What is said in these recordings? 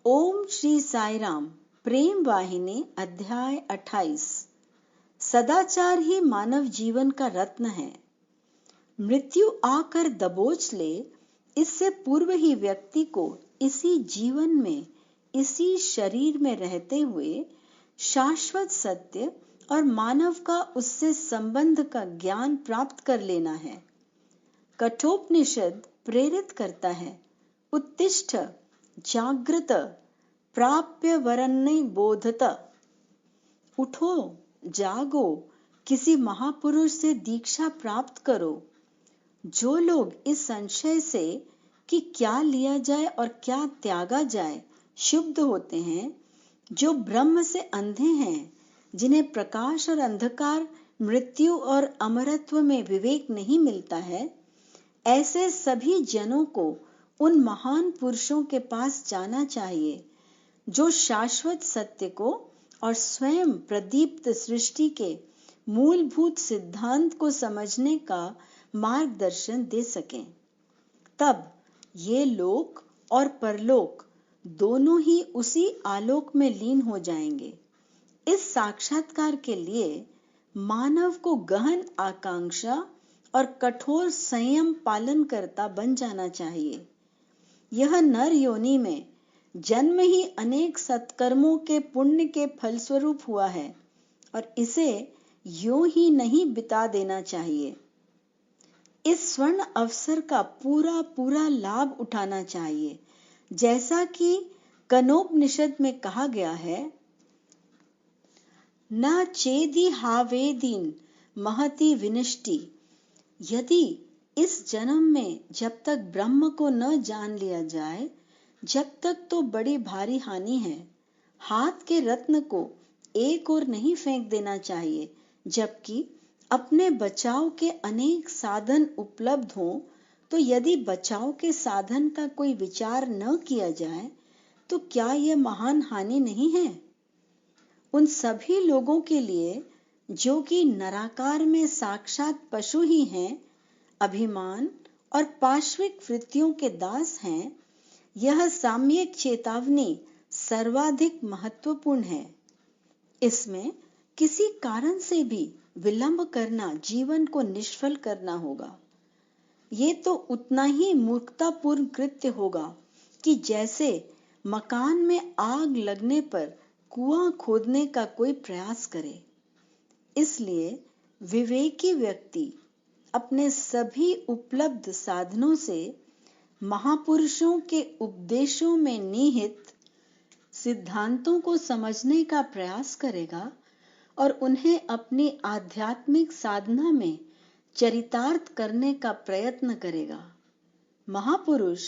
ओम श्री साई राम। प्रेम वाहिनी अध्याय 28। सदाचार ही मानव जीवन का रत्न है। मृत्यु आकर दबोच ले, इससे पूर्व ही व्यक्ति को इसी जीवन में, इसी शरीर में रहते हुए शाश्वत सत्य और मानव का उससे संबंध का ज्ञान प्राप्त कर लेना है। कठोपनिषद प्रेरित करता है, उत्तिष्ठ जागृत प्राप्य वरन्ने बोधत। उठो, जागो, किसी महापुरुष से दीक्षा प्राप्त करो। जो लोग इस संशय से कि क्या लिया जाए और क्या त्यागा जाए शुद्ध होते हैं, जो ब्रह्म से अंधे हैं, जिन्हें प्रकाश और अंधकार, मृत्यु और अमरत्व में विवेक नहीं मिलता है, ऐसे सभी जनों को उन महान पुरुषों के पास जाना चाहिए जो शाश्वत सत्य को और स्वयं प्रदीप्त सृष्टि के मूलभूत सिद्धांत को समझने का मार्गदर्शन दे सकें। तब ये लोक और परलोक दोनों ही उसी आलोक में लीन हो जाएंगे। इस साक्षात्कार के लिए मानव को गहन आकांक्षा और कठोर संयम पालन करता बन जाना चाहिए। यह नर योनि में जन्म ही अनेक सत्कर्मों के पुण्य के फलस्वरूप हुआ है और इसे यूं ही नहीं बिता देना चाहिए। इस स्वर्ण अवसर का पूरा लाभ उठाना चाहिए। जैसा कि कनोपनिषद में कहा गया है, न चेदि हावेदीन महति विनष्टि। यदि इस जन्म में जब तक ब्रह्म को न जान लिया जाए, जब तक तो बड़ी भारी हानि है। हाथ के रत्न को एक ओर नहीं फेंक देना चाहिए, जबकि अपने बचाव के अनेक साधन उपलब्ध हों, तो यदि बचाव के साधन का कोई विचार न किया जाए तो क्या यह महान हानि नहीं है? उन सभी लोगों के लिए जो कि नराकार में साक्षात पशु ही हैं, अभिमान और पाश्विक वृत्तियों के दास हैं, यह साम्यक चेतावनी सर्वाधिक महत्वपूर्ण है। इसमें किसी कारण से भी विलंब करना जीवन को निष्फल करना होगा। ये तो उतना ही मूर्खतापूर्ण कृत्य होगा कि जैसे मकान में आग लगने पर कुआं खोदने का कोई प्रयास करे। इसलिए विवेकी व्यक्ति अपने सभी उपलब्ध साधनों से महापुरुषों के उपदेशों में निहित सिद्धांतों को समझने का प्रयास करेगा और उन्हें अपनी आध्यात्मिक साधना में चरितार्थ करने का प्रयत्न करेगा। महापुरुष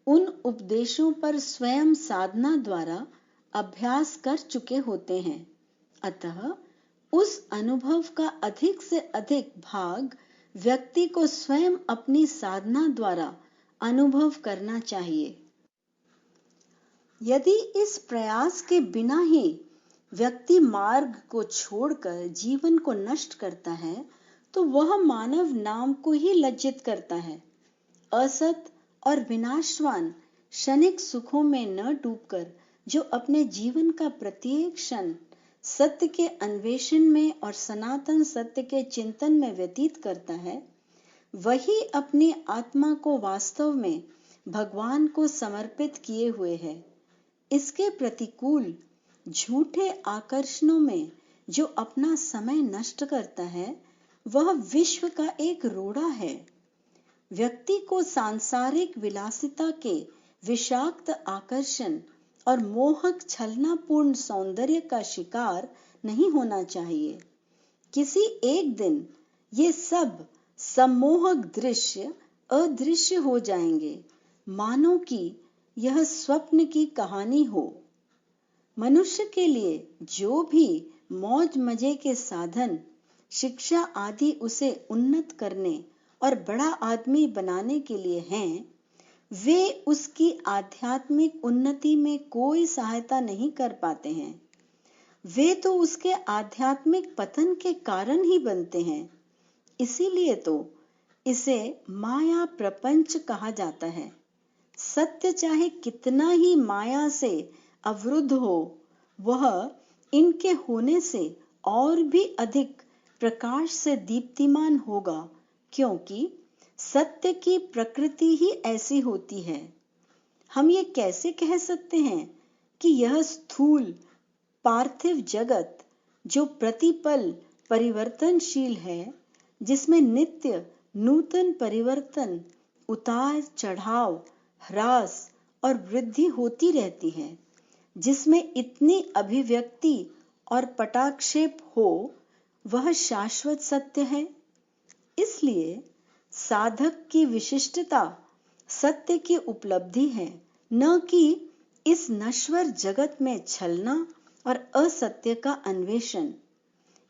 उन उपदेशों पर स्वयं साधना द्वारा अभ्यास कर चुके होते हैं, अतः उस अनुभव का अधिक से अधिक भाग व्यक्ति को स्वयं अपनी साधना द्वारा अनुभव करना चाहिए। यदि इस प्रयास के बिना ही व्यक्ति मार्ग को छोड़कर जीवन को नष्ट करता है, तो वह मानव नाम को ही लज्जित करता है। असत और विनाशवान क्षणिक सुखों में न डूबकर जो अपने जीवन का प्रत्येक क्षण सत्य के अन्वेषण में और सनातन सत्य के चिंतन में व्यतीत करता है, वही अपनी आत्मा को वास्तव में भगवान को समर्पित किए हुए है। इसके प्रतिकूल झूठे आकर्षणों में जो अपना समय नष्ट करता है, वह विश्व का एक रोड़ा है। व्यक्ति को सांसारिक विलासिता के विषाक्त आकर्षण और मोहक छलनापूर्ण सौंदर्य का शिकार नहीं होना चाहिए। किसी एक दिन ये सब सम्मोहक दृश्य अदृश्य हो जाएंगे, मानो कि यह स्वप्न की कहानी हो। मनुष्य के लिए जो भी मौज मजे के साधन, शिक्षा आदि उसे उन्नत करने और बड़ा आदमी बनाने के लिए हैं, वे उसकी आध्यात्मिक उन्नति में कोई सहायता नहीं कर पाते हैं। वे तो उसके आध्यात्मिक पतन के कारण ही बनते हैं। इसीलिए तो इसे माया प्रपंच कहा जाता है। सत्य चाहे कितना ही माया से अवरुद्ध हो, वह इनके होने से और भी अधिक प्रकाश से दीप्तिमान होगा, क्योंकि सत्य की प्रकृति ही ऐसी होती है। हम ये कैसे कह सकते हैं कि यह स्थूल पार्थिव जगत जो प्रतिपल परिवर्तनशील है, जिसमें नित्य नूतन परिवर्तन, उतार चढ़ाव, ह्रास और वृद्धि होती रहती है, जिसमें इतनी अभिव्यक्ति और पटाक्षेप हो, वह शाश्वत सत्य है। इसलिए साधक की विशिष्टता सत्य की उपलब्धि है, न कि इस नश्वर जगत में छलना और असत्य का अन्वेषण।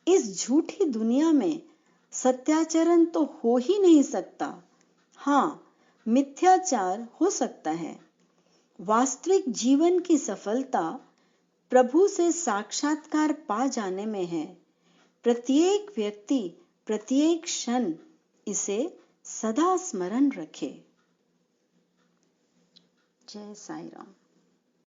इस झूठी दुनिया में सत्याचरण तो हो ही नहीं सकता। हाँ, मिथ्याचार हो सकता है। वास्तविक जीवन की सफलता प्रभु से साक्षात्कार पा जाने में है। प्रत्येक व्यक्ति प्रत्येक क्षण इसे सदा स्मरण रखे। जय साईं राम।